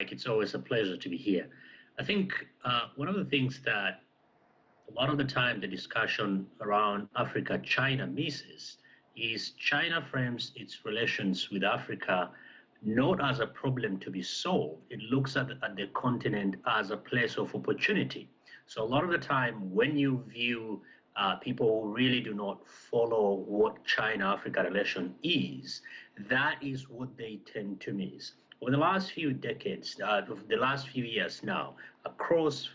It's always a pleasure to be here. I think one of the things that a lot of the time the discussion around Africa China misses is China frames its relations with Africa not as a problem to be solved. It looks at the continent as a place of opportunity. So a lot of the time when you view people who really do not follow what China-Africa relation is, that is what they tend to miss. Over the last few decades, the last few years now, across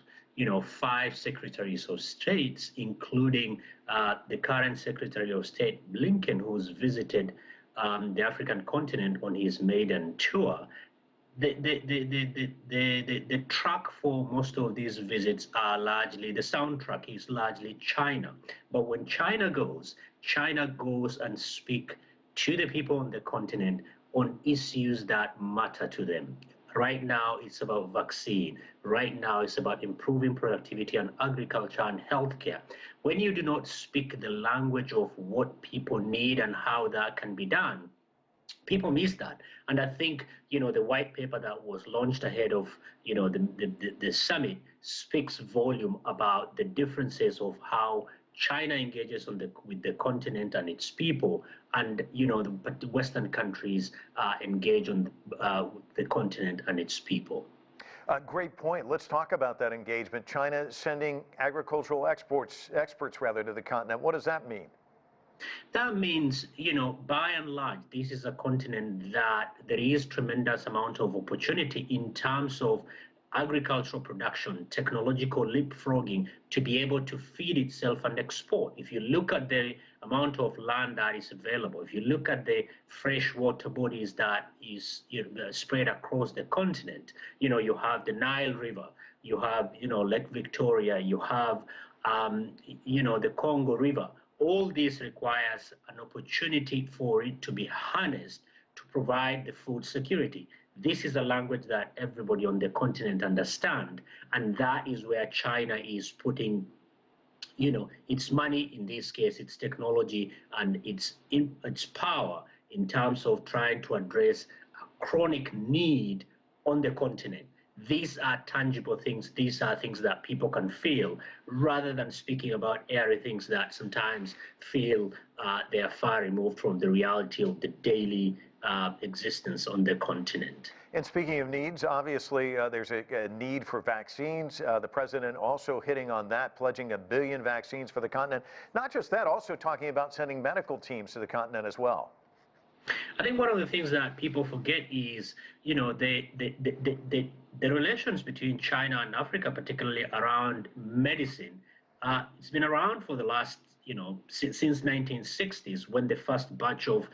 five secretaries of states, including the current Secretary of State Blinken, who's visited the African continent on his maiden tour. The track for most of these visits are largely, the soundtrack is largely China. But when China goes and speak to the people on the continent on issues that matter to them. Right now, it's about vaccine. Right now, it's about improving productivity and agriculture and healthcare. When you do not speak the language of what people need and how that can be done, people miss that. And I think, the white paper that was launched ahead of, the summit speaks volume about the differences of how China engages with the continent and its people, and the Western countries engage on the continent and its people. Great point. Let's talk about that engagement. China sending agricultural experts to the continent. What does that mean? That means, by and large, this is a continent that there is tremendous amount of opportunity in terms of agricultural production, technological leapfrogging to be able to feed itself and export. If you look at the amount of land that is available, if you look at the freshwater bodies that is spread across the continent, you have the Nile River, you have, Lake Victoria, you have, the Congo River. All this requires an opportunity for it to be harnessed to provide the food security. This is a language that everybody on the continent understands, and that is where China is putting, its money, in this case, its technology and its power in terms of trying to address a chronic need on the continent. These are tangible things. These are things that people can feel, rather than speaking about airy things that sometimes feel they are far removed from the reality of the daily existence on the continent. And speaking of needs, obviously there's a need for vaccines. The president also hitting on that, pledging 1 billion vaccines for the continent. Not just that, also talking about sending medical teams to the continent as well. I think one of the things that people forget is, the relations between China and Africa, particularly around medicine, it's been around for the last, since 1960s, when the first batch of,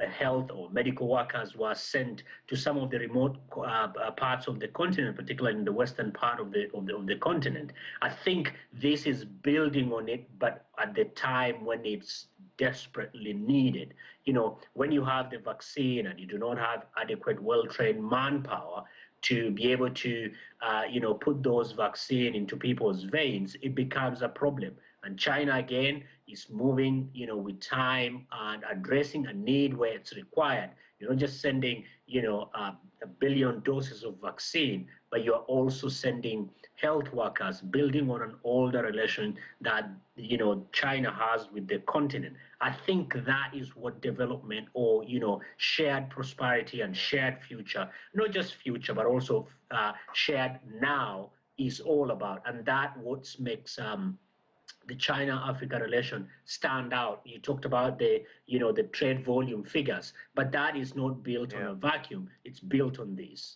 health or medical workers were sent to some of the remote parts of the continent, particularly in the western part of the continent. I think this is building on it, but at the time when it's desperately needed. When you have the vaccine and you do not have adequate, well-trained manpower to be able to, put those vaccines into people's veins, it becomes a problem. And China, again, is moving, with time and addressing a need where it's required. You're not just sending, 1 billion doses of vaccine, but you're also sending health workers, building on an older relation that, China has with the continent. I think that is what development or, shared prosperity and shared future, not just future, but also shared now is all about. And that what makes the China-Africa relation stand out. You talked about the trade volume figures, but that is not built on a vacuum. It's built on this.